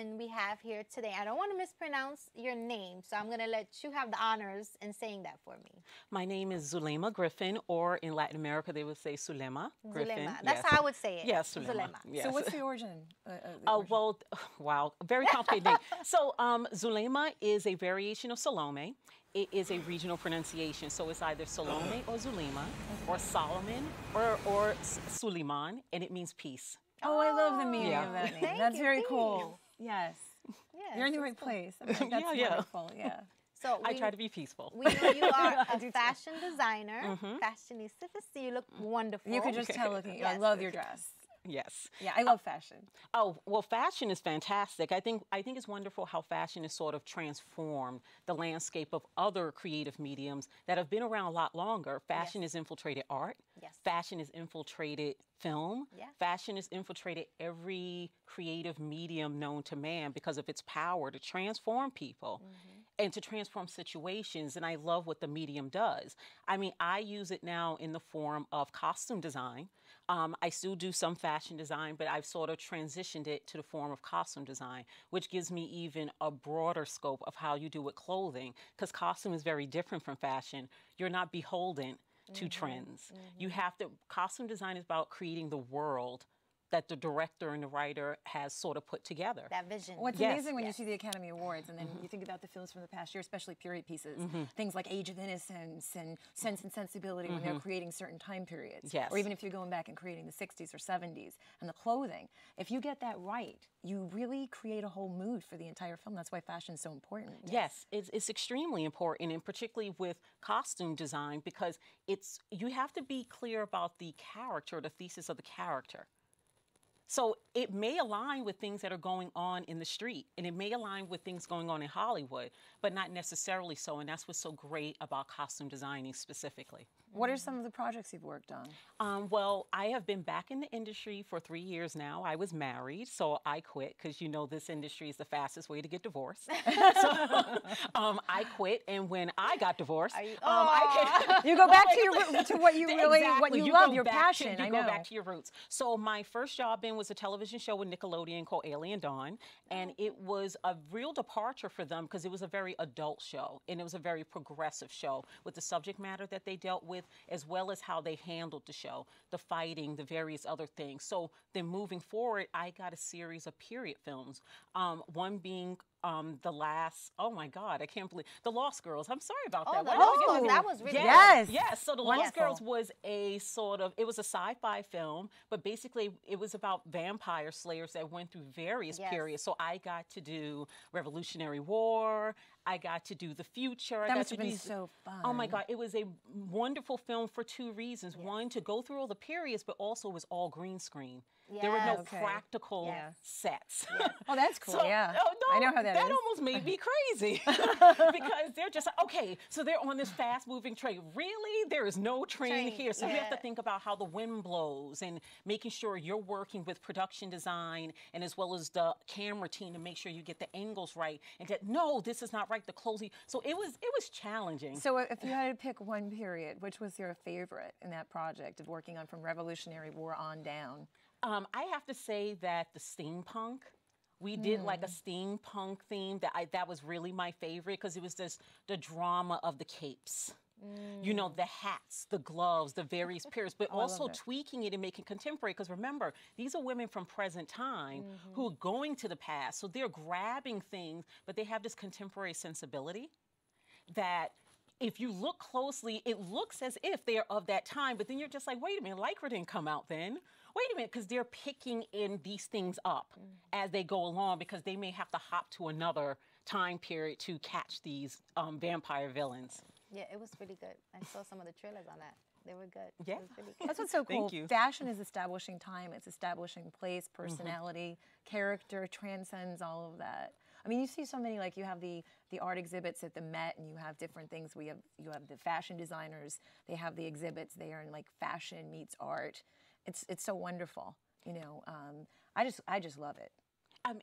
person we have here today. I don't want to mispronounce your name, so I'm going to let you have the honors in saying that for me. My name is Zulema Griffin, or in Latin America they would say Zulema Griffin. Zulema. That's how I would say it. Yes, Zulema. Yes. So what's the origin? Well, wow, very complicated name. So Zulema is a variation of Salome. It is a regional pronunciation, so it's either Salome or Zulema, or Solomon, or Suleiman, and it means peace. Oh, I love the meaning of that name. That's very cool. Yes. Yes, You're in the right place. I mean, that's wonderful. Yeah. So I try to be peaceful. We know you are a fashion designer, fashionista. You look wonderful. You could just tell looking. I love your dress. Yes. Yeah, I love fashion. Oh, well, fashion is fantastic. I think it's wonderful how fashion has sort of transformed the landscape of other creative mediums that have been around a lot longer. Fashion has infiltrated art. Yes. Fashion has infiltrated film. Yeah. Fashion has infiltrated every creative medium known to man because of its power to transform people and to transform situations. And I love what the medium does. I mean, I use it now in the form of costume design. I still do some fashion design, but I've sort of transitioned it to the form of costume design, which gives me even a broader scope of how you do with clothing, because costume is very different from fashion. You're not beholden to trends. You have to, costume design is about creating the world that the director and the writer has sort of put together. That vision. What's amazing when you see the Academy Awards and then you think about the films from the past year, especially period pieces, things like Age of Innocence and Sense and Sensibility when they're creating certain time periods. Yes. Or even if you're going back and creating the 60s or 70s and the clothing. If you get that right, you really create a whole mood for the entire film. That's why fashion is so important. Yes, it's extremely important, and particularly with costume design, because you have to be clear about the character, the thesis of the character. So it may align with things that are going on in the street, and it may align with things going on in Hollywood, but not necessarily so, and that's what's so great about costume designing specifically. What are some of the projects you've worked on? Well, I have been back in the industry for 3 years now. I was married, so I quit, because you know this industry is the fastest way to get divorced. So I quit, and when I got divorced, you go back to what you really, what you love, your passion. You go back to your roots. So my first job was a television show with Nickelodeon called Alien Dawn, and it was a real departure for them because it was a very adult show, and it was a very progressive show with the subject matter that they dealt with, as well as how they handled the show, the fighting, the various other things. So then moving forward, I got a series of period films, one being the last, oh my God, I can't believe, The Lost Girls. I'm sorry about that. That was really good. Yes, so The Lost Girls was a sort of, it was a sci-fi film, but basically it was about vampire slayers that went through various periods. So I got to do Revolutionary War, I got to do the future. That must have been so fun. Oh my God, it was a wonderful film for two reasons. One, to go through all the periods, but also it was all green screen. There were no practical sets. Oh, that's cool. So, yeah. No, I know how that is. That almost made me crazy because they're just like, okay, so they're on this fast-moving train. Really? There is no train here. So you have to think about how the wind blows and making sure you're working with production design and as well as the camera team to make sure you get the angles right and that, no, this is not right, the closing. So it was challenging. So if you had to pick one period, which was your favorite in that project of working on from Revolutionary War on down? I have to say that the steampunk, we did like a steampunk theme that was really my favorite because it was the drama of the capes. You know, the hats, the gloves, the various periods, but also tweaking it and making contemporary. Because remember, these are women from present time who are going to the past. So they're grabbing things, but they have this contemporary sensibility that if you look closely, it looks as if they're of that time, but then you're just like, wait a minute, Lycra didn't come out then. Wait a minute, because they're picking in these things up as they go along because they may have to hop to another time period to catch these vampire villains. Yeah, it was really good. I saw some of the trailers on that. They were good. Yeah. It was really good. That's what's so cool. Thank you. Fashion is establishing time. It's establishing place, personality, character, transcends all of that. I mean, you see so many, like you have the art exhibits at the Met, and you have different things. You have the fashion designers. They have the exhibits there, and like fashion meets art. It's so wonderful. You know, I just love it.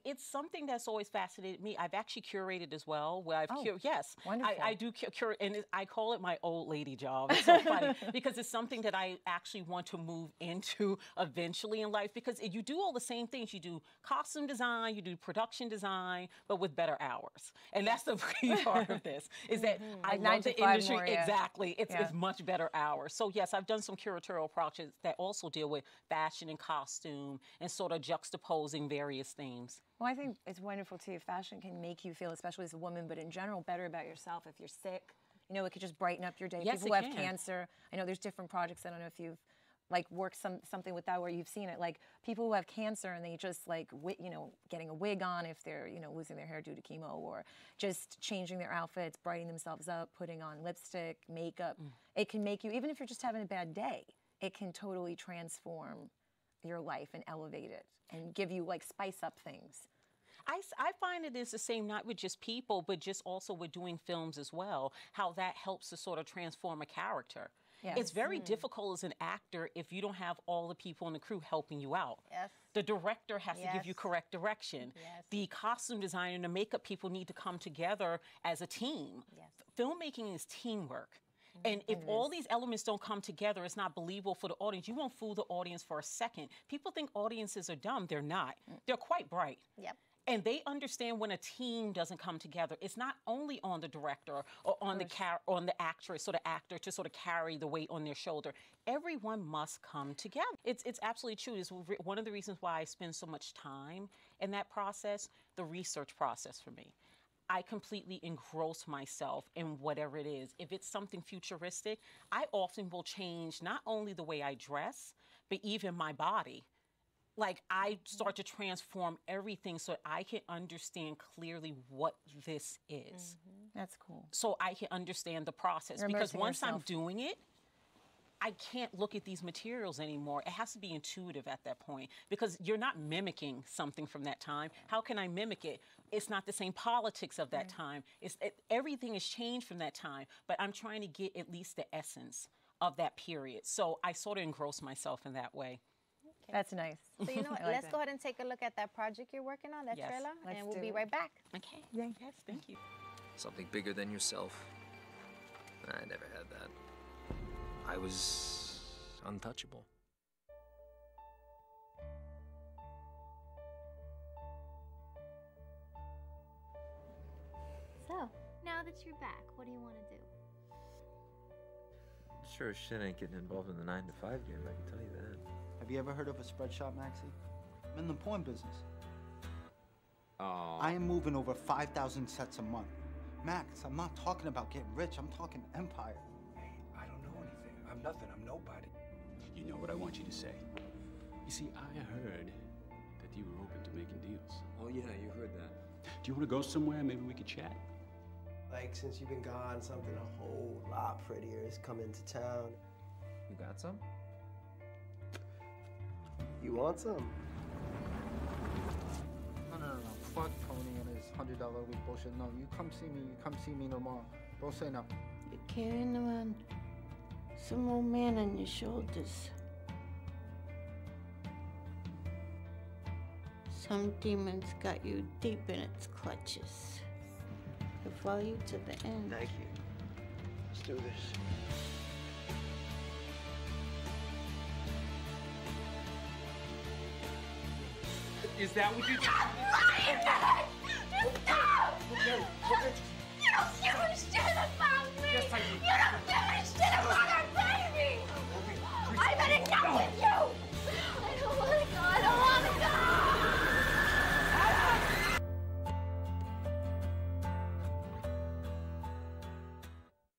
It's something that's always fascinated me. I've actually curated as well, where I've yes, wonderful. I do curate, and I call it my old lady job. It's so funny because it's something that I actually want to move into eventually in life, because you do all the same things. You do costume design, you do production design, but with better hours. And that's the key part of this, is that I Like love 9 to the 5 industry. more, yeah. Exactly. It's much better hours. So yes, I've done some curatorial projects that also deal with fashion and costume and sort of juxtaposing various themes. Well, I think it's wonderful too. Fashion can make you feel, especially as a woman, but in general, better about yourself. If you're sick, you know, it could just brighten up your day. Yes, People it who have can. cancer, I know there's different projects. I don't know if you've like worked something with that where you've seen it. Like people who have cancer and they just like, you know, getting a wig on if they're, you know, losing their hair due to chemo, or just changing their outfits, brightening themselves up, putting on lipstick, makeup. It can make you, even if you're just having a bad day, it can totally transform your life and elevate it and give you like spice up things. I find it is the same, not with just people, but just also with doing films as well, how that helps to sort of transform a character. Yes. It's very difficult as an actor if you don't have all the people in the crew helping you out. Yes. The director has to give you Yes. correct direction. Yes. The costume designer and the makeup people need to come together as a team. Yes. Filmmaking is teamwork. And if all these elements don't come together, it's not believable for the audience. You won't fool the audience for a second. People think audiences are dumb. They're not. They're quite bright. Yep. And they understand when a team doesn't come together. It's not only on the director or on the actress or the actor to sort of carry the weight on their shoulder. Everyone must come together. It's absolutely true. It's one of the reasons why I spend so much time in that process, the research process for me. I completely engross myself in whatever it is. If it's something futuristic, I often will change not only the way I dress, but even my body. Like, I start to transform everything so I can understand clearly what this is. That's cool. So I can understand the process. You're Because immersing once I'm yourself. doing it, I can't look at these materials anymore. It has to be intuitive at that point, because you're not mimicking something from that time. How can I mimic it? It's not the same politics of that time. Everything has changed from that time, but I'm trying to get at least the essence of that period. So I sort of engross myself in that way. That's nice. So you know what? I like Let's that. go ahead and take a look at that project you're working on, that Yes. trailer, Let's and we'll do be it. right back. Okay. Yay. Yes, thank you. Something bigger than yourself. I never had that. I was untouchable. So, now that you're back, what do you want to do? Sure as shit ain't getting involved in the 9 to 5 game, I can tell you that. Have you ever heard of a spread shop, Maxie? I'm in the porn business. Oh. I am moving over 5,000 sets a month. Max, I'm not talking about getting rich. I'm talking empire. Hey, I don't know anything. I'm nothing. I'm nobody. You know what I want you to say. You see, I heard that you were open to making deals. Oh yeah, you heard that. Do you want to go somewhere? Maybe we could chat. Like, since you've been gone, something a whole lot prettier has come into town. You got some? You want some? No. Fuck Tony and his $100 a week bullshit. No, you come see me tomorrow. Don't say no. You're carrying around some old man on your shoulders. Some demon's got you deep in its clutches. He'll follow you to the end. Thank you. Let's do this. Is that what you... Stop lying, man! Just stop! You don't give a shit about me! Yes, I do. You don't give a shit about our baby! I'm gonna go with you! I don't wanna go, I don't wanna go!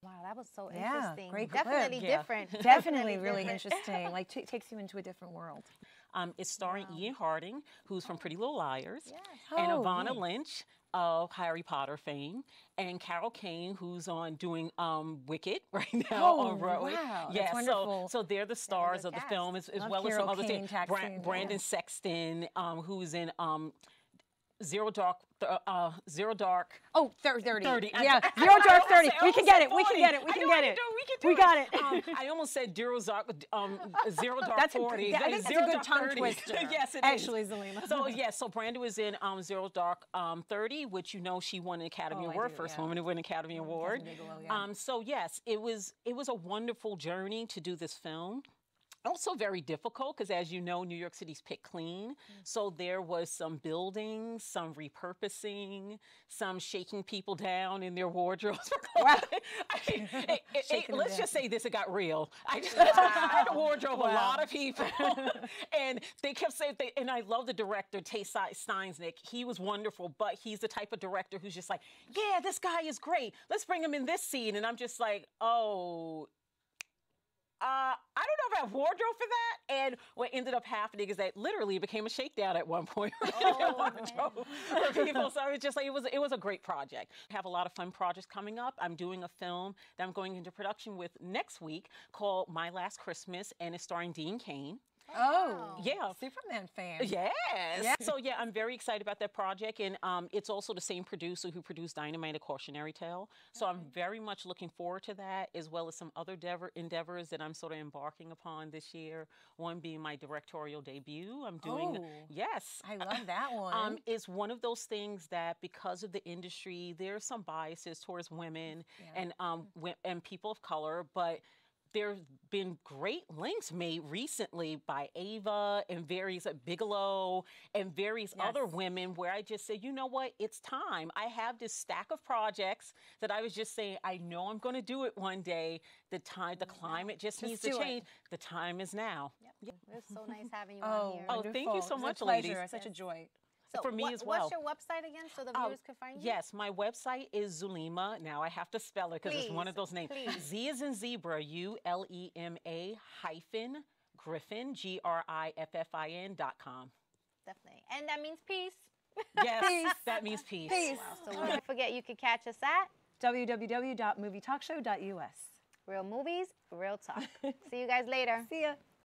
Wow, that was so Yeah, interesting. great clip. Definitely Yeah. different. Definitely really different. interesting. Like, takes you into a different world. It's starring Ian Harding, who's from Pretty Little Liars, Yes. and Oh, Ivana yeah. Lynch of Harry Potter fame, and Carol Kane, who's on doing Wicked right now Oh, on Broadway. wow, that's Yeah, wonderful. so they're the stars of the cast. film, as Love well as Carol some other Kane, things. Taxi, Brandon yeah. Sexton, who's in Zero Dark. Zero Dark. Oh, 30. 30. Yeah, Zero Dark 30. We can get it. We can get it. We can get it. We got it. I almost said Zero Dark 40. I think that's a good tongue twister. Yes, it actually, is. Zulema. So yes, so Brandon was in Zero Dark 30, which she won an Academy Award, first woman to win an Academy Award. So yes, it was a wonderful journey to do this film. Also very difficult because, as you know, New York City's picked clean. So there was some building, some repurposing, some shaking people down in their wardrobes. Let's just say this, it got real. I had to wardrobe a lot of people. And they kept saying, and I love the director, Tay Steinsnick. He was wonderful, but he's the type of director who's just like, yeah, this guy is great. Let's bring him in this scene. And I'm just like, oh, I don't know if I have wardrobe for that. And what ended up happening is that literally it became a shakedown at one point. Wardrobe for people. So it's just like, it was a great project. I have a lot of fun projects coming up. I'm doing a film that I'm going into production with next week called My Last Christmas, and it's starring Dean Cain. Oh, yeah. Superman fan. Yes. Yeah. So, yeah, I'm very excited about that project. And it's also the same producer who produced Dynamite: A Cautionary Tale. So I'm very much looking forward to that, as well as some other endeavors that I'm sort of embarking upon this year. One being my directorial debut. I'm doing, yes. I love that one. It's one of those things that because of the industry, there's some biases towards women and people of color, but there's been great links made recently by Ava and various Bigelow and various other women where I just said, you know what, it's time. I have this stack of projects that I was just saying, I know I'm going to do it one day. The climate just needs to change. The time is now. Yep. It was so nice having you on here. Oh, thank you so much, ladies. ladies. Such a joy. So for me as well. What's your website again so the viewers can find you? Yes, my website is Zulema. Now I have to spell it because it's one of those names. Z as in zebra, ULEMA hyphen Griffin, GRIFFIN.com. Definitely. And that means peace. Yes, peace. That means peace. Peace. Wow. So don't forget, you can catch us at www.movietalkshow.us. Real Movies, Real Talk. See you guys later. See ya.